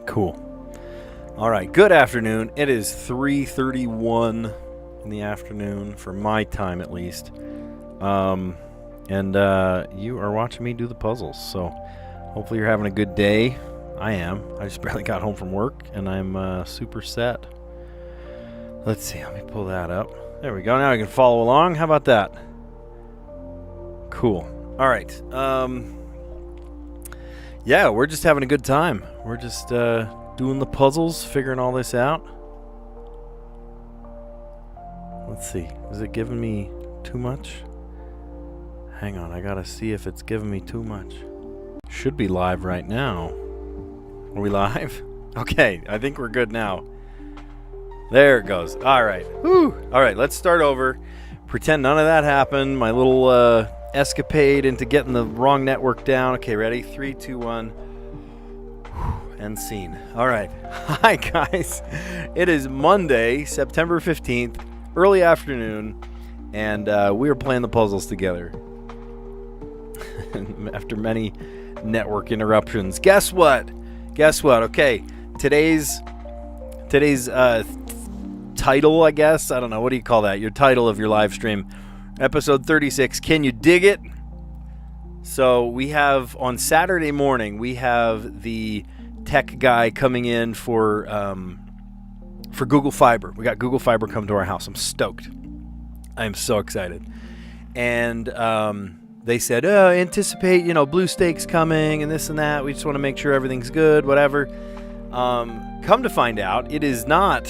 Cool. All right. Good afternoon. It is 3:31 in the afternoon for my time, at least. And you are watching me do the puzzles. So hopefully you're having a good day. I am. I just barely got home from work, and I'm super set. Let's see. Let me pull that up. There we go. Now I can follow along. How about that? Cool. All right. Yeah, we're just having a good time. We're just doing the puzzles, figuring all this out. Let's see. Is it giving me too much? Hang on. I got to see if it's giving me too much. Should be live right now. Are we live? Okay. I think we're good now. There it goes. All right. Whew. All right. Let's start over. Pretend none of that happened. My little escapade into getting the wrong network down. Okay, ready? 3, 2, 1. End scene. All right. Hi, guys. It is Monday, September 15th, early afternoon, and we are playing the puzzles together. After many network interruptions. Guess what? Okay, today's title, I guess. I don't know. What do you call that? Your title of your live stream. Episode 36. Can you dig it? So we have, on Saturday morning, we have the tech guy coming in for Google Fiber. We got Google Fiber come to our house. I'm stoked. I am so excited. And they said, anticipate, blue stakes coming and this and that. We just want to make sure everything's good, whatever. Come to find out, it is not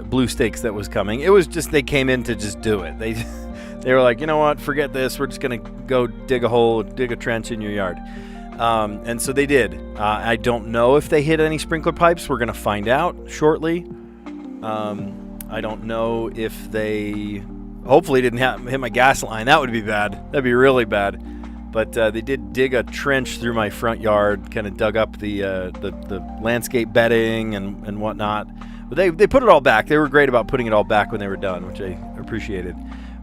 blue stakes that was coming. It was just they came in to just do it. They were like, you know what, forget this. We're just going to go dig a trench in your yard. And so they did. I don't know if they hit any sprinkler pipes. We're going to find out shortly. I don't know if they hopefully didn't hit my gas line. That would be bad. That'd be really bad. But they did dig a trench through my front yard, kind of dug up the landscape bedding and whatnot. But they put it all back. They were great about putting it all back when they were done, which I appreciated.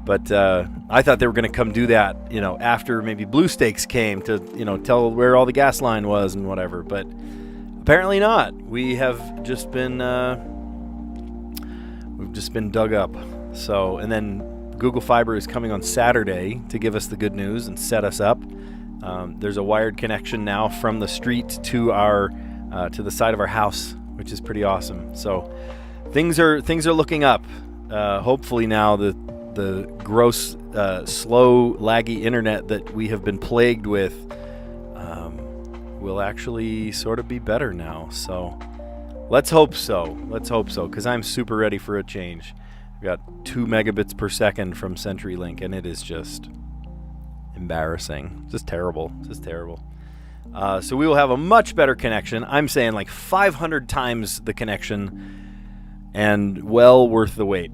But I thought they were going to come do that, after maybe blue stakes came to, tell where all the gas line was and whatever. But apparently not. We have just been dug up. So, and then Google Fiber is coming on Saturday to give us the good news and set us up. There's a wired connection now from the street to our to the side of our house, which is pretty awesome. So things are looking up. Hopefully now the gross, slow, laggy internet that we have been plagued with will actually sort of be better now. So let's hope so, because I'm super ready for a change. I've got 2 megabits per second from CenturyLink, and it is just embarrassing. Just terrible. So we will have a much better connection. I'm saying like 500 times the connection, and well worth the wait.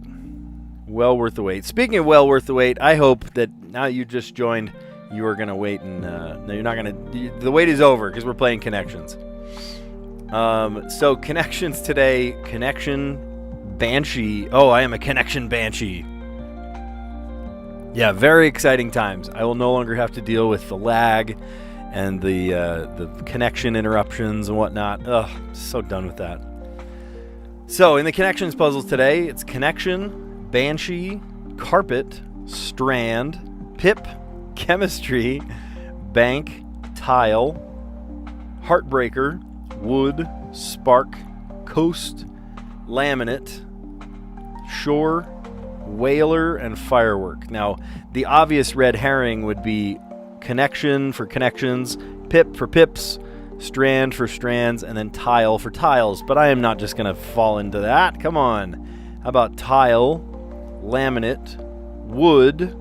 Speaking of well worth the wait, I hope that now you just joined, you are going to wait, and no, you're not going to. The wait is over because we're playing Connections. So Connections today, Connection Banshee. Oh, I am a Connection Banshee. Yeah, very exciting times. I will no longer have to deal with the lag and the connection interruptions and whatnot. Ugh, so done with that. So in the Connections puzzles today, it's Connection, Banshee, Carpet, Strand, Pip, Chemistry, Bank, Tile, Heartbreaker, Wood, Spark, Coast, Laminate, Shore, Whaler, and Firework. Now, the obvious red herring would be Connection for connections, Pip for pips, Strand for strands, and then Tile for tiles. But I am not just going to fall into that. Come on. How about Tile, Laminate, Wood,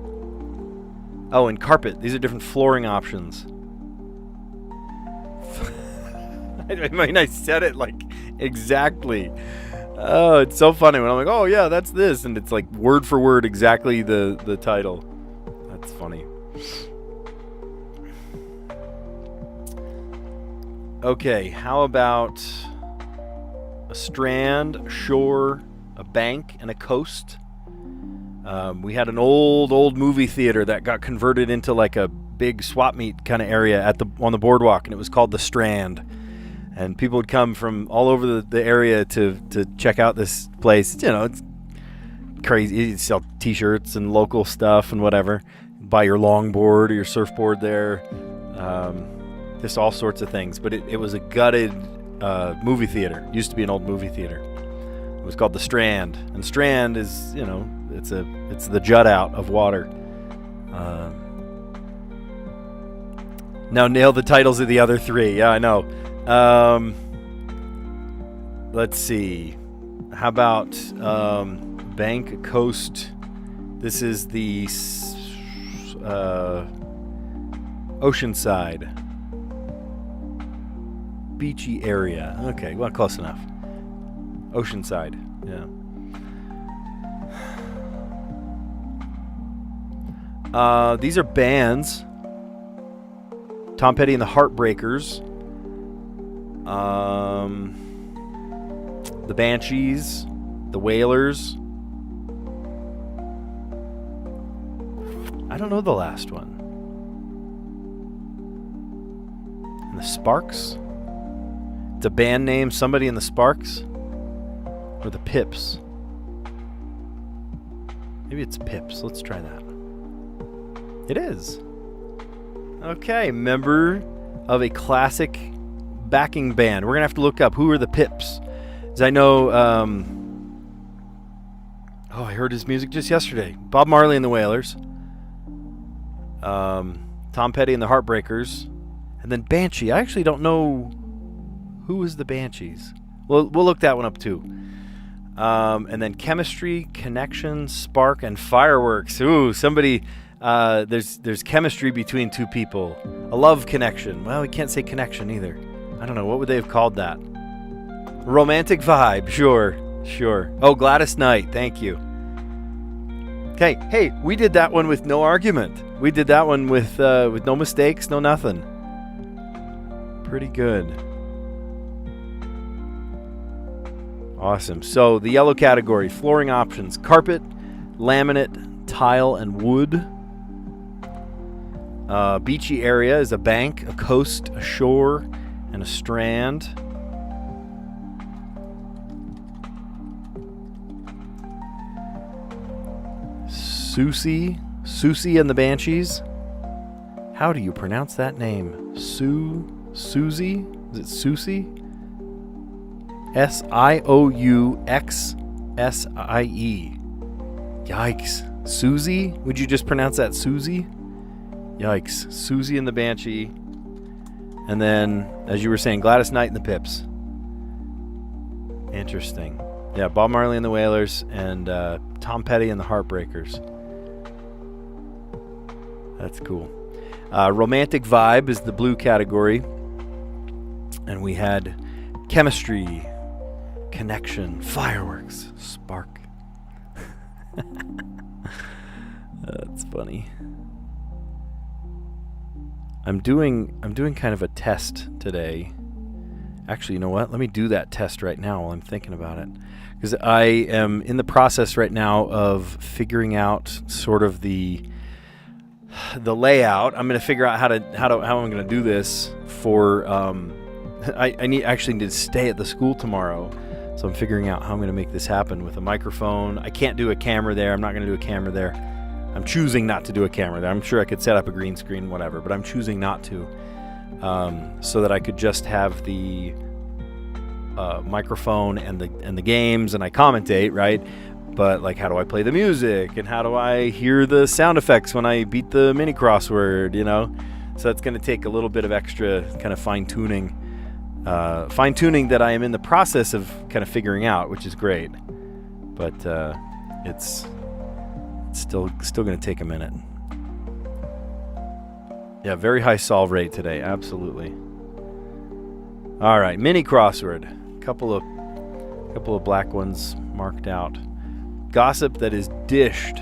oh, and Carpet. These are different flooring options. I mean, I said it like exactly. Oh, it's so funny when I'm like, oh yeah, that's this, and it's like word for word exactly the title. That's funny. Okay, how about a strand, shore, a bank, and a coast? We had an old movie theater that got converted into like a big swap meet kind of area on the boardwalk, and it was called the Strand. and people would come from all over the area to check out this place. You know, it's crazy. You sell T-shirts and local stuff and whatever. Buy your longboard or your surfboard there. Just all sorts of things. But it was a gutted movie theater. It used to be an old movie theater. It was called the Strand, and Strand is, you know, it's the jut out of water. Now nail the titles of the other three. Yeah, I know. Let's see. How about Bank Coast? This is the Oceanside. Beachy area. Okay, well, close enough. Oceanside. Yeah. These are bands. Tom Petty and the Heartbreakers. The Banshees. The Wailers. I don't know the last one. And the Sparks. It's a band name. Somebody in the Sparks. Or the Pips. Maybe it's Pips. Let's try that. It is. Okay, member of a classic backing band. We're going to have to look up who are the Pips. As I know, I heard his music just yesterday. Bob Marley and the Wailers. Tom Petty and the Heartbreakers. And then Banshee. I actually don't know who is the Banshees. We'll look that one up too. And then Chemistry, Connection, Spark, and Fireworks. Ooh, somebody... there's chemistry between two people. A love connection. Well, we can't say connection either. I don't know. What would they have called that? Romantic vibe. Sure. Oh, Gladys Knight. Thank you. Okay. Hey, we did that one with no argument. We did that one with no mistakes, no nothing. Pretty good. Awesome. So the yellow category, flooring options: carpet, laminate, tile, and wood. Beachy area is a bank, a coast, a shore, and a strand. Susie and the Banshees. How do you pronounce that name? Susie? Is it Susie? Siouxsie. Yikes. Susie? Would you just pronounce that Susie? Yikes. Susie and the Banshee. And then, as you were saying, Gladys Knight and the Pips. Interesting. Yeah, Bob Marley and the Wailers and Tom Petty and the Heartbreakers. That's cool. Romantic vibe is the blue category. And we had chemistry, connection, fireworks, spark. That's funny. I'm doing kind of a test today. Actually, you know what? Let me do that test right now while I'm thinking about it, because I am in the process right now of figuring out sort of the layout. I'm going to figure out how I'm going to do this for. I need to stay at the school tomorrow, so I'm figuring out how I'm going to make this happen with a microphone. I can't do a camera there. I'm not going to do a camera there. I'm choosing not to do a camera there. I'm sure I could set up a green screen, whatever, but I'm choosing not to, so that I could just have the microphone and the games, and I commentate, right? But like, how do I play the music, and how do I hear the sound effects when I beat the mini crossword? You know, so that's going to take a little bit of extra kind of fine tuning that I am in the process of kind of figuring out, which is great, but it's still going to take a minute. Yeah, very high solve rate today. Absolutely. All right, mini crossword. Couple of black ones marked out. Gossip that is dished.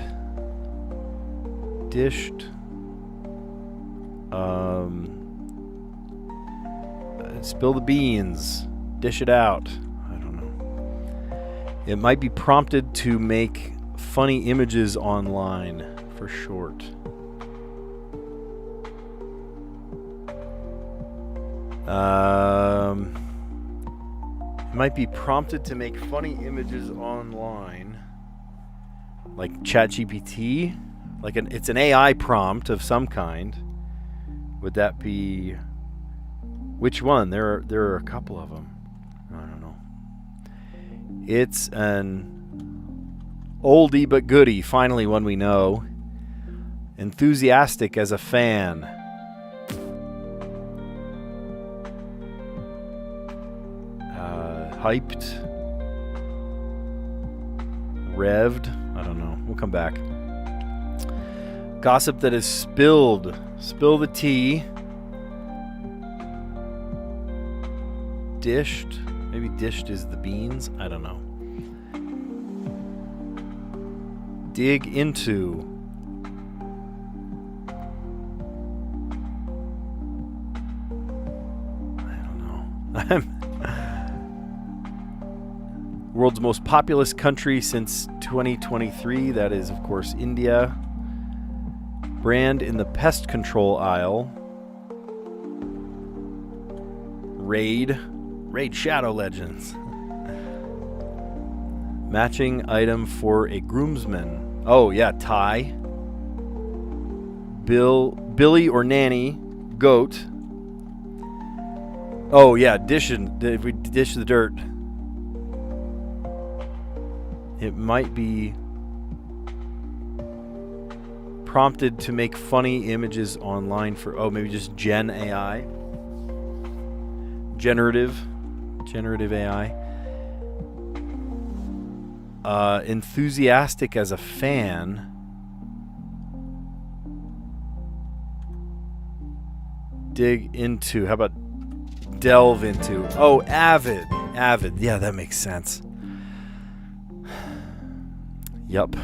Spill the beans. Dish it out. I don't know. It might be prompted to make funny images online, for short. Might be prompted to make funny images online. Like ChatGPT? Like it's an AI prompt of some kind. Would that be... Which one? There are a couple of them. I don't know. It's an oldie but goodie. Finally one we know. Enthusiastic as a fan. Hyped. Revved. I don't know. We'll come back. Gossip that is spilled. Spill the tea. Dished. Maybe dished is the beans. I don't know. Dig into. I don't know. World's most populous country since 2023. That is, of course, India. Brand in the pest control aisle. Raid Shadow Legends. Matching item for a groomsman. Oh, yeah, tie. Billy or nanny. Goat. Oh, yeah, if we dish the dirt. It might be prompted to make funny images online for, maybe just Gen AI. Generative AI. Enthusiastic as a fan. Dig into. How about delve into? Oh, avid. Yeah, that makes sense. Yup.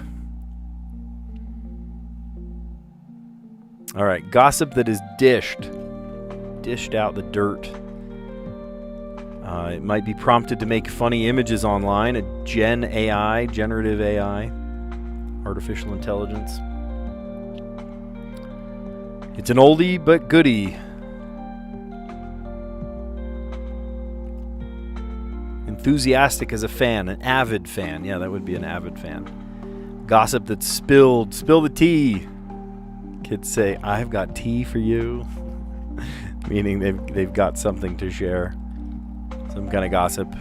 All right. Gossip that is dished. Dished out the dirt. It might be prompted to make funny images online. A generative AI. Artificial intelligence. It's an oldie but goodie. Enthusiastic as a fan. An avid fan. Yeah, that would be an avid fan. Gossip that's spilled. Spill the tea. Kids say, I've got tea for you. Meaning they've got something to share. Some kind of gossip.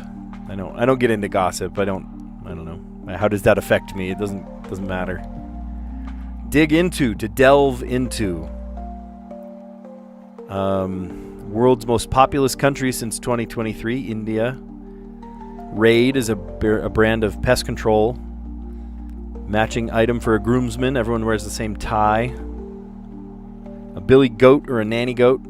I don't get into gossip. I don't know. How does that affect me? It doesn't matter. Dig into, to delve into. World's most populous country since 2023, India. Raid is a brand of pest control. Matching item for a groomsman. Everyone wears the same tie. A billy goat or a nanny goat.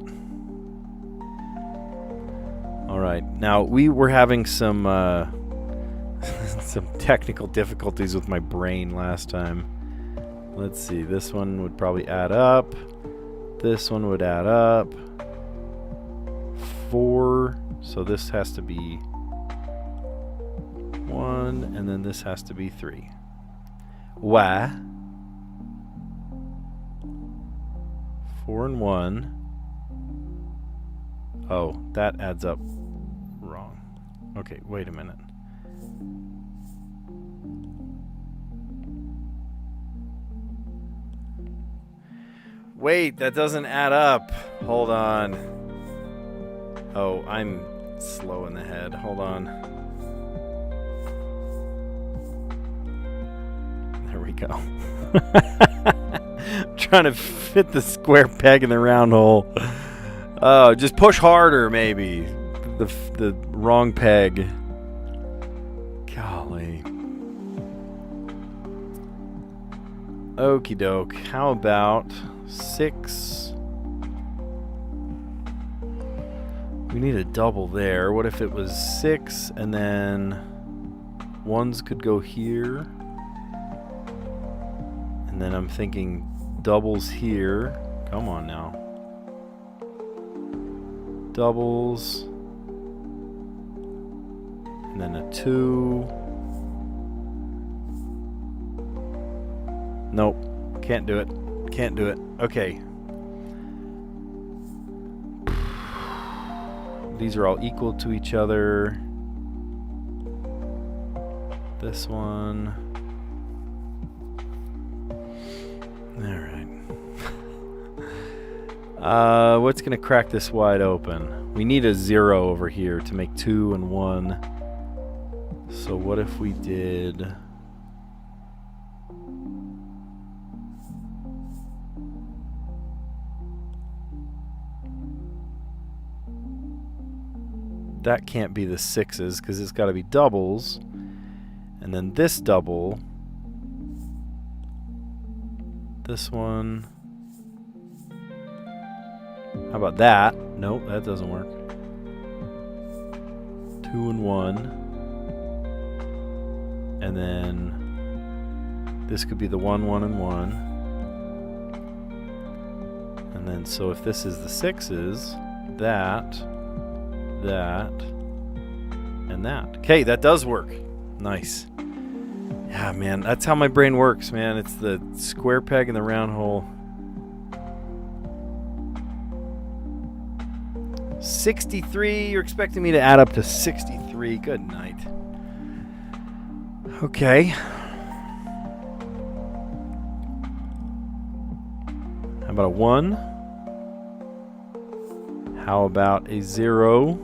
All right. Now, we were having some some technical difficulties with my brain last time. Let's see. This one would probably add up. This one would add up. 4. So this has to be 1. And then this has to be 3. Why? 4 and 1. Oh, that adds up wrong. Okay, wait a minute. Wait, that doesn't add up. Hold on. Oh, I'm slow in the head. Hold on. There we go. I'm trying to fit the square peg in the round hole. Oh, just push harder, maybe. The wrong peg. Golly. Okie doke. How about 6? We need a double there. What if it was 6 and then 1s could go here? And then I'm thinking doubles here. Come on now. Doubles. And then a 2. Nope. Can't do it. Can't do it. Okay. These are all equal to each other. This one. All right. What's going to crack this wide open? We need a 0 over here to make 2 and 1. So what if we did... That can't be the 6s because it's got to be doubles. And then this double. This one. How about that? Nope, that doesn't work. 2 and 1. And then this could be the 1, 1, and 1. And then so if this is the 6s, that, and that. Okay, that does work. Nice. Yeah, man, that's how my brain works, man. It's the square peg in the round hole. 63. You're expecting me to add up to 63. Good night. Okay. How about a 1? How about a 0?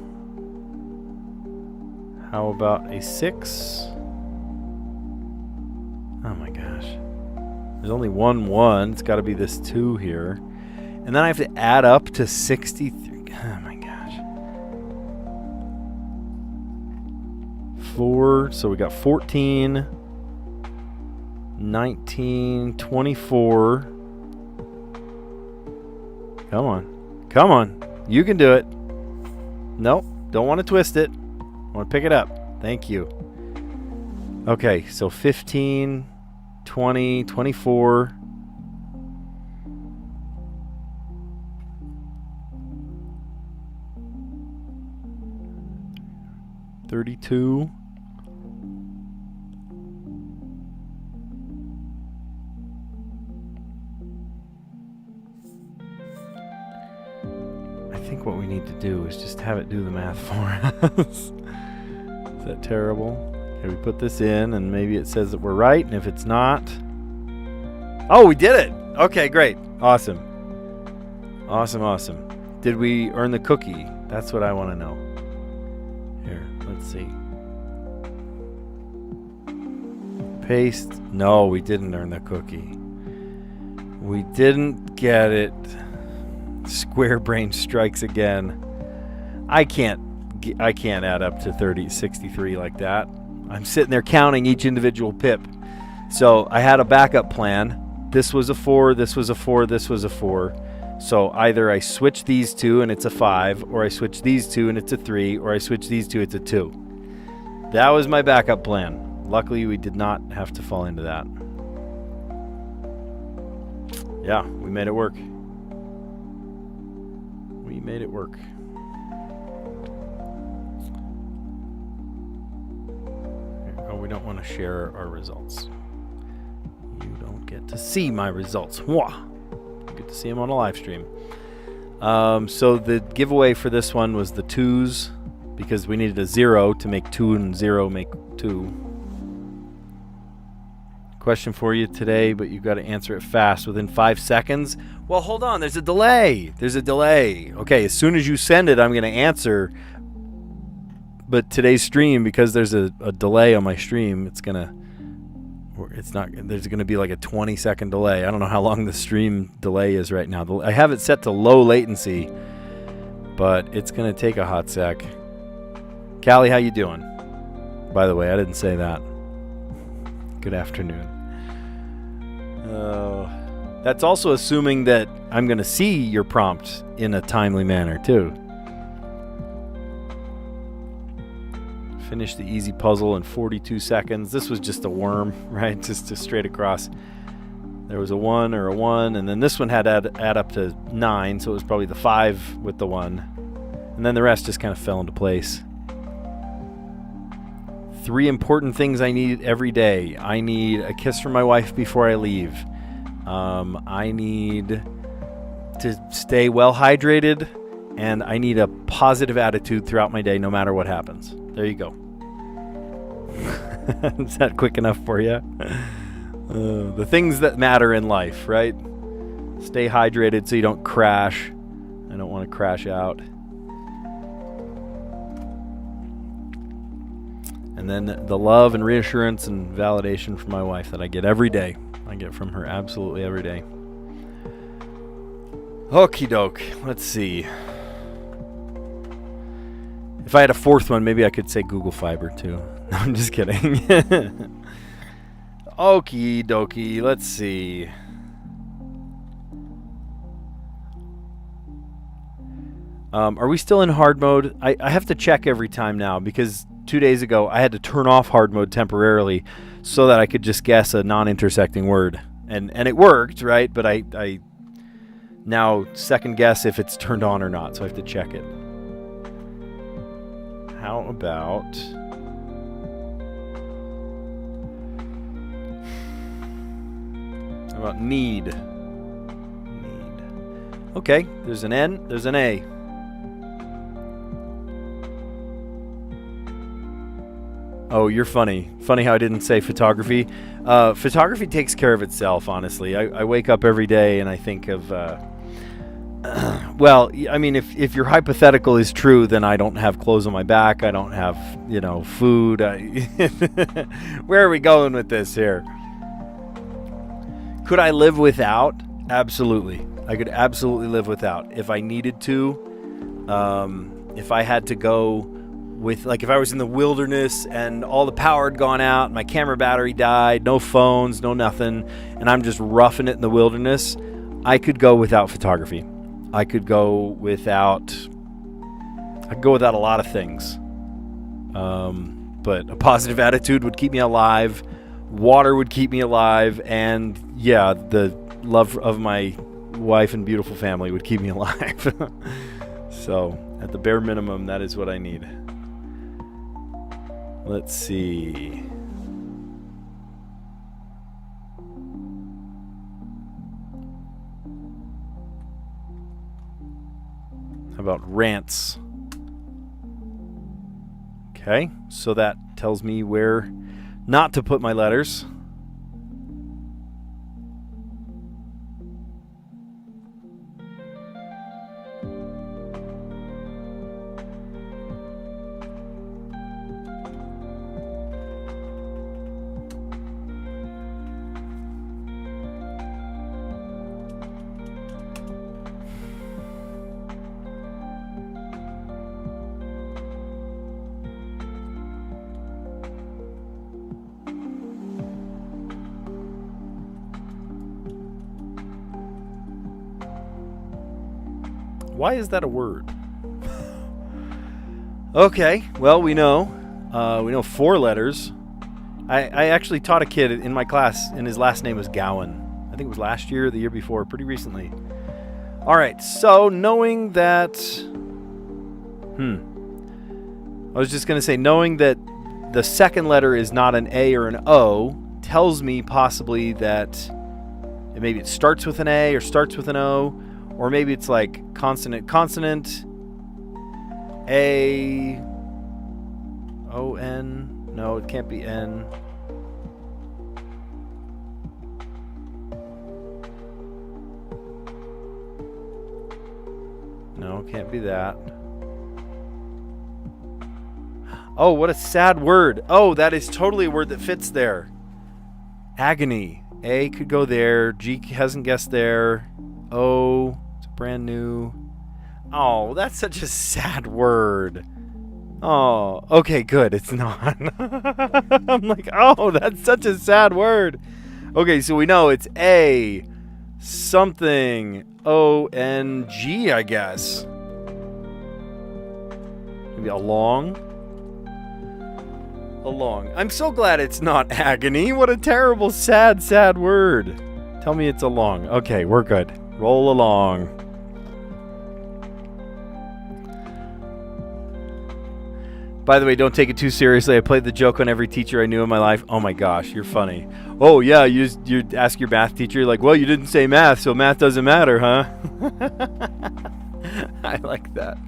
How about a 6? Oh my gosh. There's only one 1. It's got to be this 2 here. And then I have to add up to 63. Oh my gosh. 4. So we got 14, 19, 24. Come on. Come on. You can do it. Nope. Don't want to twist it. I want to pick it up. Thank you. Okay, so 15, 20, 24. 32. I think what we need to do is just have it do the math for us. Is that terrible? Okay, we put this in and maybe it says that we're right, and if it's not... Oh, we did it! Okay, great. Awesome. Awesome, awesome. Did we earn the cookie? That's what I want to know. Here, let's see. Paste. No, we didn't earn the cookie. We didn't get it. Square brain strikes again. I can't add up to 63 like that. I'm sitting there counting each individual pip. So I had a backup plan. This was a 4, this was a 4, this was a 4. So either I switch these two and it's a 5, or I switch these two and it's a 3, or I switch these two, it's a 2. That was my backup plan. Luckily, we did not have to fall into that. Yeah, we made it work. We made it work. Oh, we don't want to share our results. You don't get to see my results. Mwah! You get to see them on a live stream. So the giveaway for this one was the 2s, because we needed a 0 to make 2 and 0 make 2. Question for you today, but you've got to answer it fast within 5 seconds. Well, hold on. There's a delay. There's a delay. Okay, as soon as you send it, I'm going to answer. But today's stream, because there's a delay on my stream, there's going to be like a 20-second delay. I don't know how long the stream delay is right now. I have it set to low latency, but it's going to take a hot sec. Callie, how you doing? By the way, I didn't say that. Good afternoon. That's also assuming that I'm going to see your prompt in a timely manner, too. Finish the easy puzzle in 42 seconds. This was just a worm, right? Just straight across. There was a 1 or a 1, and then this one had to add up to 9, so it was probably the 5 with the 1. And then the rest just kind of fell into place. 3 important things I need every day. I need a kiss from my wife before I leave. I need to stay well hydrated, and I need a positive attitude throughout my day no matter what happens. There you go. Is that quick enough for you? The things that matter in life, right? Stay hydrated so you don't crash. I don't want to crash out. And then the love and reassurance and validation from my wife that I get every day. I get from her absolutely every day. Okie doke. Let's see. If I had a fourth one, maybe I could say Google Fiber too. No, I'm just kidding. Okie dokie. Let's see. Are we still in hard mode? I have to check every time now because 2 days ago I had to turn off hard mode temporarily so that I could just guess a non-intersecting word. And it worked, right? But I now second guess if it's turned on or not, so I have to check it. How about need? Need. Okay, there's an N, there's an A. Oh, you're funny. Funny how I didn't say photography. Photography takes care of itself, honestly. I wake up every day and I think of... well, I mean, if your hypothetical is true, then I don't have clothes on my back. I don't have, food. Where are we going with this here? Could I live without? Absolutely. I could absolutely live without. If I needed to, if I had to go with, like if I was in the wilderness and all the power had gone out, my camera battery died, no phones, no nothing, and I'm just roughing it in the wilderness, I could go without photography. I could go without a lot of things. But a positive attitude would keep me alive. Water would keep me alive. And yeah, the love of my wife and beautiful family would keep me alive. So at the bare minimum, that is what I need. Let's see. How about rants? Okay, so that tells me where not to put my letters. Why is that a word? Okay, well, we know 4 letters. I actually taught a kid in my class, and his last name was Gowan. I think it was last year or the year before, pretty recently. All right, so knowing that... I was just going to say, knowing that the second letter is not an A or an O tells me possibly that maybe it starts with an A or starts with an O, or maybe it's like consonant, A, O, N. No, it can't be N. No, it can't be that. Oh, what a sad word. Oh, that is totally a word that fits there. Agony. A could go there. G hasn't guessed there. O, it's brand new. Oh, that's such a sad word. Oh, okay, good. It's not. I'm like, oh, that's such a sad word. Okay, so we know it's A, something, O-N-G, I guess. Maybe along. I'm so glad it's not agony. What a terrible, sad, sad word. Tell me it's along. Okay, we're good. Roll along. By the way, don't take it too seriously. I played the joke on every teacher I knew in my life. Oh my gosh, you're funny. Oh yeah, you ask your math teacher, you're like, well, you didn't say math, so math doesn't matter, huh? I like that.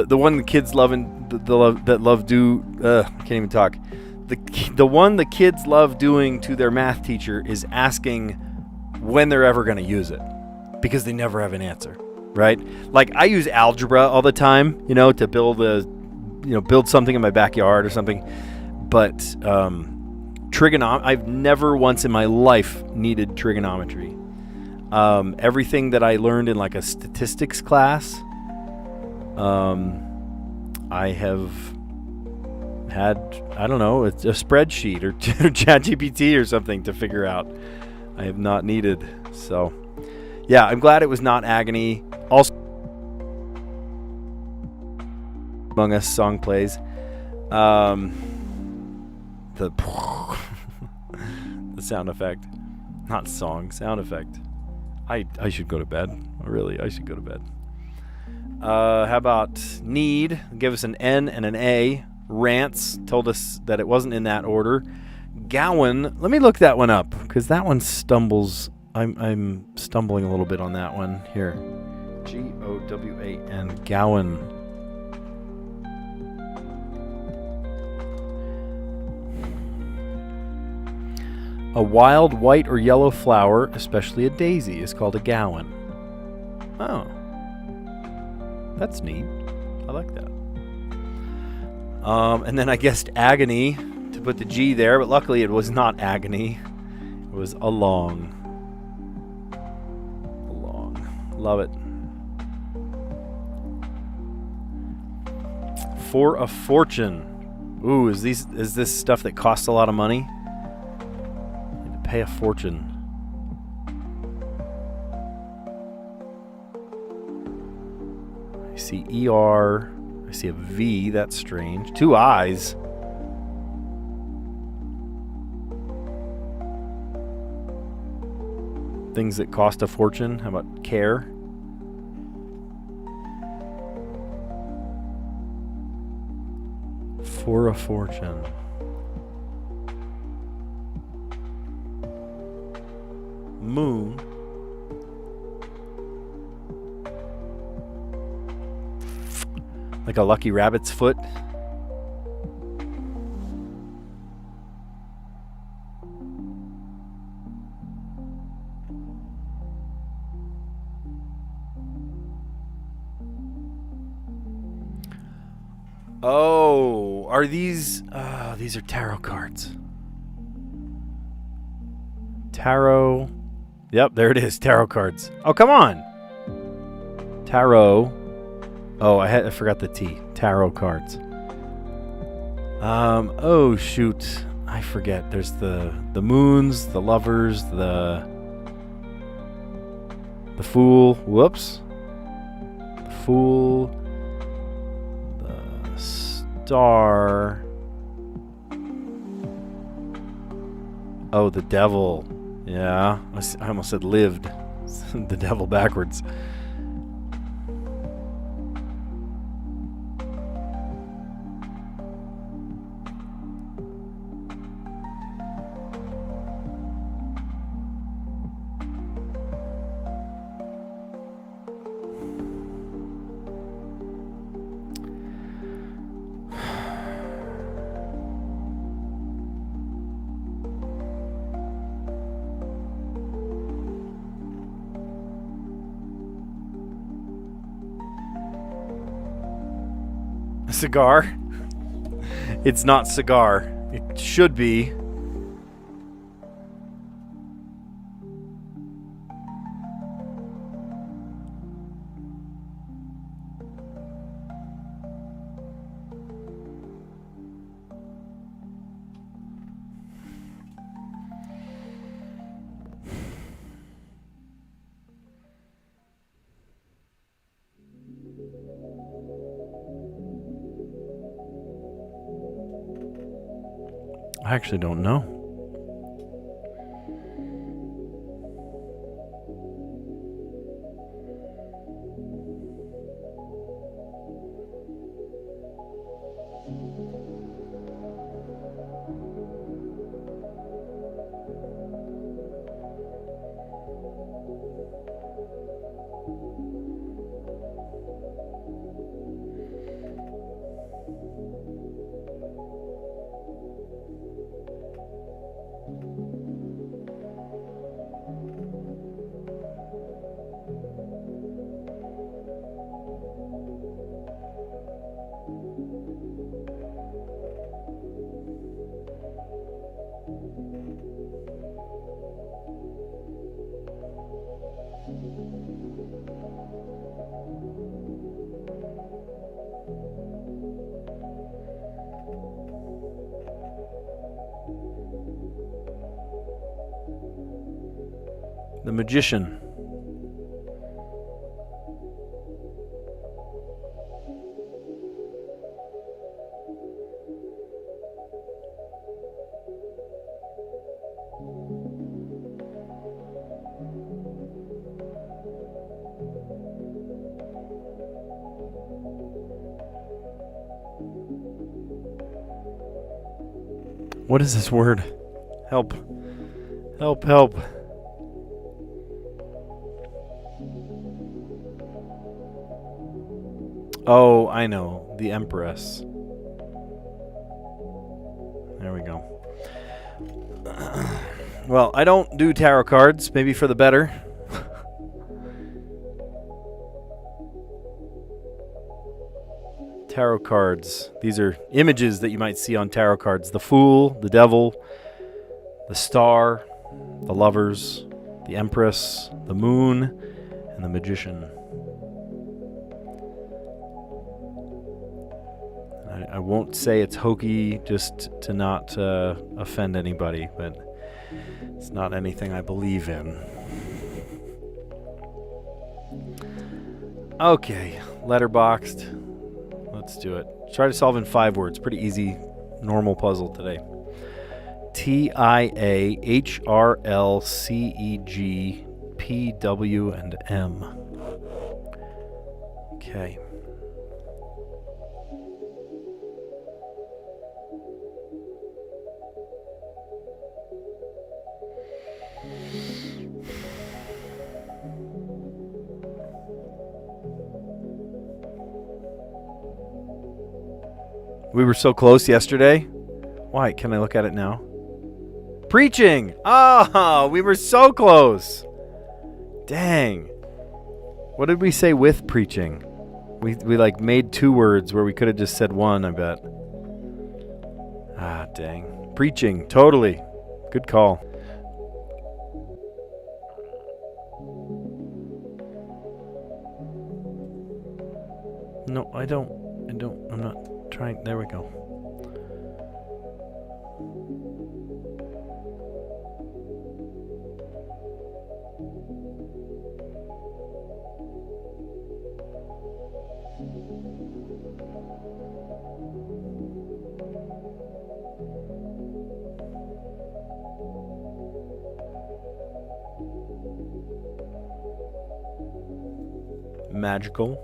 the one the kids love and the love that love do. I can't even talk. The one the kids love doing to their math teacher is asking when they're ever going to use it, because they never have an answer, right? Like I use algebra all the time, to build something in my backyard or something. But I've never once in my life needed trigonometry. Everything that I learned in like a statistics class, I have had, I don't know, it's a spreadsheet or ChatGPT or something to figure out. I have not needed. So, yeah, I'm glad it was not agony. Also, Among Us song plays. The sound effect. Not song, sound effect. I should go to bed. Really, I should go to bed. How about need? Give us an N and an A. Rants told us that it wasn't in that order. Gowan, let me look that one up, because that one stumbles. I'm stumbling a little bit on that one here. Gowan. Gowan. A wild white or yellow flower, especially a daisy, is called a gowan. Oh. That's neat. I like that. And then I guessed agony to put the G there, but luckily it was not agony. It was along. Along. Love it. For a fortune. Ooh, is this stuff that costs a lot of money? You have to pay a fortune. I see ER. I see a V. That's strange. 2 I's. Things that cost a fortune. How about care? For a fortune. Moon. Like a lucky rabbit's foot. Oh, are these... these are tarot cards. Tarot. Yep, there it is. Tarot cards. Oh, come on. Tarot. Oh, I forgot the T. Tarot cards. Oh shoot. I forget. There's the moons, the lovers, the fool. Whoops. The fool. The star. Oh, the devil. Yeah. I almost said lived. The devil backwards. Cigar. It's not cigar. It should be. I actually don't know. The magician. What is this word? Help. Help, help. Oh, I know. The Empress. There we go. Well, I don't do tarot cards, maybe for the better. Tarot cards. These are images that you might see on tarot cards. The Fool, the Devil, the Star, the Lovers, the Empress, the Moon, and the Magician. I won't say it's hokey just to not offend anybody, but it's not anything I believe in. Okay, letterboxed. Let's do it. Try to solve in 5 words. Pretty easy, normal puzzle today. TIAHRLCEG PW&M. Okay. We were so close yesterday. Why? Can I look at it now? Preaching! Ah, we were so close. Dang. What did we say with preaching? We like made 2 words where we could have just said 1, I bet. Ah, dang. Preaching, totally. Good call. No, I don't. I'm not trying. There we go. Magical.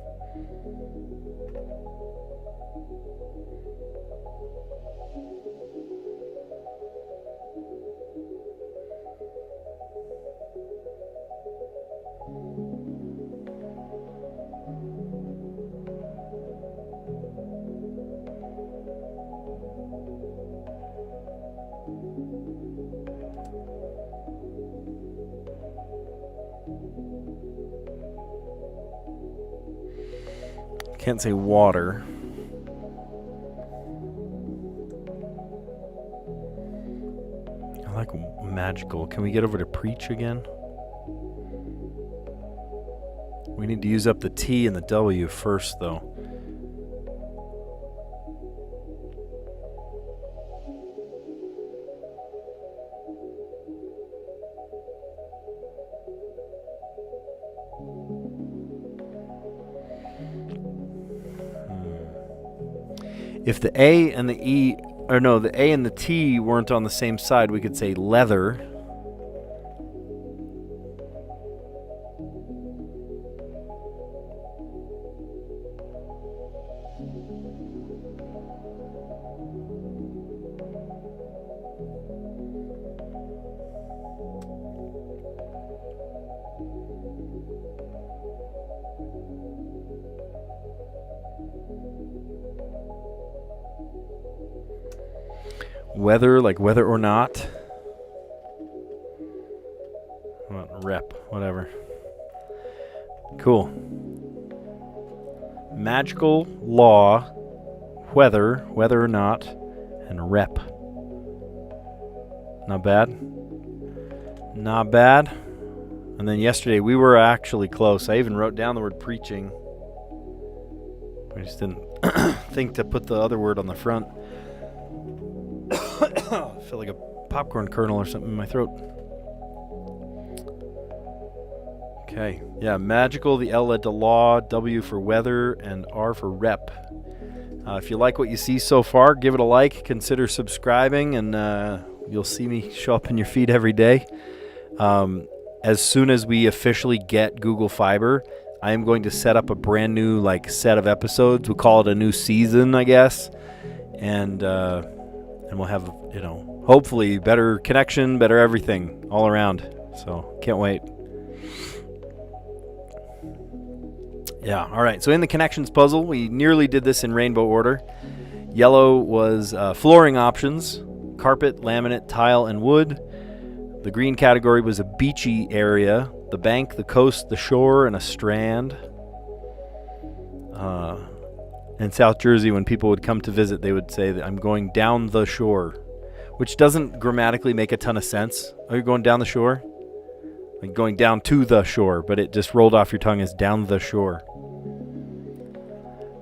Can't say water. I like magical. Can we get over to preach again? We need to use up the T and the W first, though. If the A and the E, or no, the A and the T weren't on the same side, we could say leather. Whether, like whether or not. Rep, whatever. Cool. Magical, law, whether or not, and rep. Not bad. Not bad. And then yesterday we were actually close. I even wrote down the word preaching. I just didn't think to put the other word on the front. I feel like a popcorn kernel or something in my throat. Okay. Yeah, magical. The L led to law, W for weather, and R for rep. If you like what you see so far, give it a like. Consider subscribing, and you'll see me show up in your feed every day. As soon as we officially get Google Fiber, I am going to set up a brand new set of episodes. We'll call it a new season, I guess, and we'll have hopefully better connection, better everything all around. So can't wait. Yeah, all right. So in the connections puzzle, we nearly did this in rainbow order. Yellow was flooring options: carpet, laminate, tile, and wood. The green category was a beachy area: the bank, the coast, the shore, and a strand. In South Jersey, when people would come to visit, they would say that I'm going down the shore, which doesn't grammatically make a ton of sense. Are you going down the shore? Like going down to the shore, but it just rolled off your tongue as down the shore.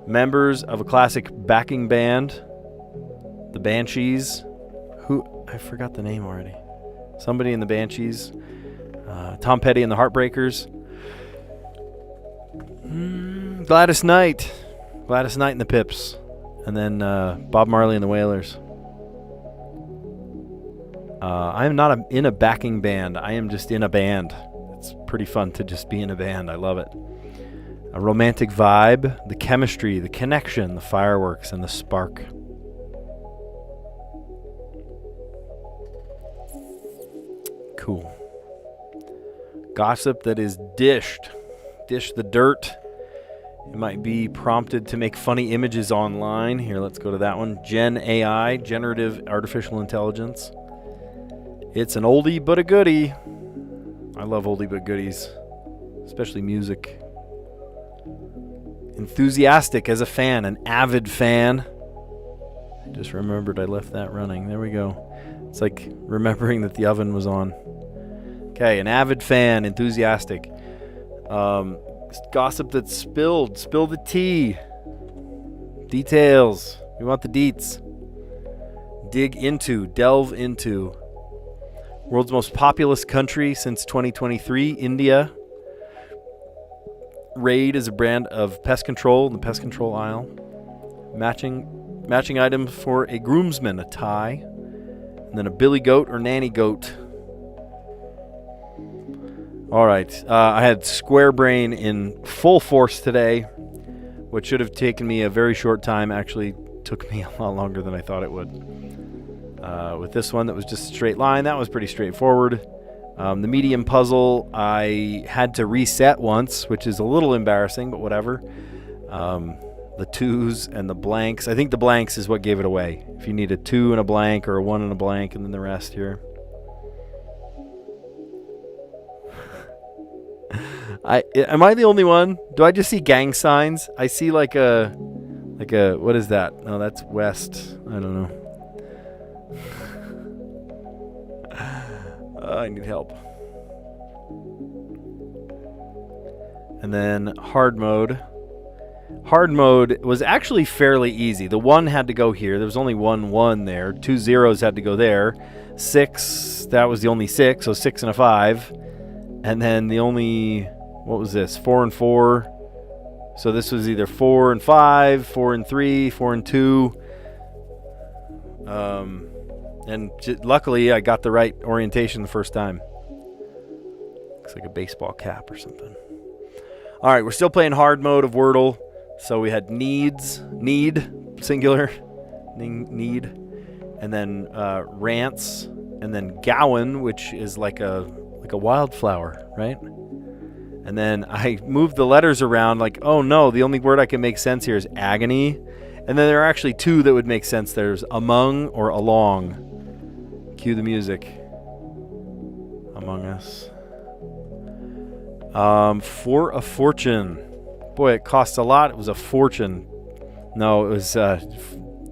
Members of a classic backing band: the Banshees. I forgot the name already. Somebody in the Banshees. Tom Petty and the Heartbreakers. Gladys Knight and the Pips. And then Bob Marley and the Wailers. I am not in a backing band. I am just in a band. It's pretty fun to just be in a band. I love it. A romantic vibe, the chemistry, the connection, the fireworks, and the spark. Cool. Gossip that is dished. Dish the dirt. It might be prompted to make funny images online. Here, let's go to that one. Gen AI, generative artificial intelligence. It's an oldie but a goodie. I love oldie but goodies, especially music. Enthusiastic as a fan, an avid fan. I just remembered I left that running. There we go. It's like remembering that the oven was on. Okay, an avid fan, enthusiastic. Gossip that's spilled. Spill the tea. Details. We want the deets. Dig into. Delve into. World's most populous country since 2023, India. Raid is a brand of pest control in the pest control aisle. Matching item for a groomsman, a tie. And then a billy goat or nanny goat. All right. I had square brain in full force today, which should have taken me a very short time. Actually took me a lot longer than I thought it would. With this one that was just a straight line, that was pretty straightforward. The medium puzzle, I had to reset once, which is a little embarrassing, but whatever. The twos and the blanks. I think the blanks is what gave it away. If you need a 2 and a blank or a 1 and a blank and then the rest here. Am I the only one? Do I just see gang signs? I see like a what is that? No, that's west. I don't know. I need help. And then hard mode. Hard mode was actually fairly easy. The 1 had to go here. There was only 1 there. 2 zeros had to go there. 6, that was the only 6, so 6 and a 5. And then the only, what was this? 4 and 4. So this was either 4 and 5, 4 and 3, 4 and 2. Luckily, I got the right orientation the first time. Looks like a baseball cap or something. All right, we're still playing hard mode of Wordle. So we had need, singular, need, and then rants, and then gowan, which is like a wildflower, right? And then I moved the letters around like, oh no, the only word I can make sense here is agony. And then there are actually 2 that would make sense. There's among or along. Cue the music. Among Us. For a fortune. Boy, it costs a lot. It was a fortune. No, it was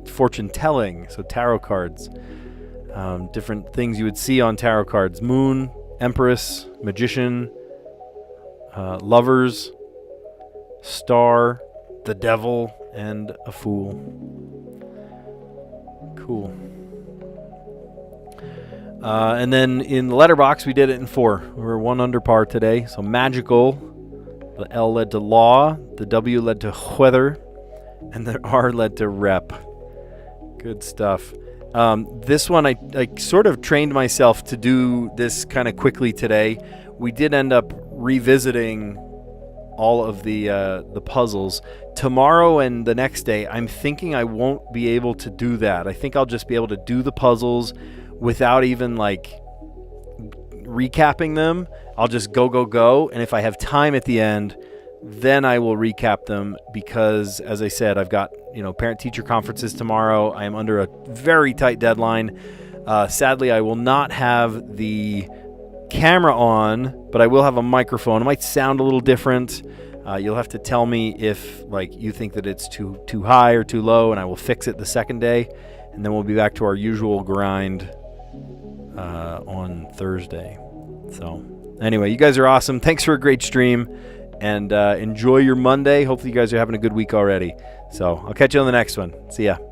fortune telling. So tarot cards. Different things you would see on tarot cards. Moon, Empress, Magician, Lovers, Star, the Devil, and a Fool. Cool. And then in the letterbox, we did it in 4. We're 1 under par today. So magical. The L led to law. The W led to weather. And the R led to rep. Good stuff. This one, I sort of trained myself to do this kind of quickly today. We did end up revisiting all of the puzzles. Tomorrow and the next day, I'm thinking I won't be able to do that. I think I'll just be able to do the puzzles without even like recapping them. I'll just go. And if I have time at the end, then I will recap them because, as I said, I've got, parent-teacher conferences tomorrow. I am under a very tight deadline. Sadly, I will not have the camera on, but I will have a microphone. It might sound a little different. You'll have to tell me if you think that it's too high or too low, and I will fix it the second day, and then we'll be back to our usual grind on Thursday. So anyway, you guys are awesome. Thanks for a great stream, and enjoy your Monday. Hopefully you guys are having a good week already. So I'll catch you on the next one. See ya.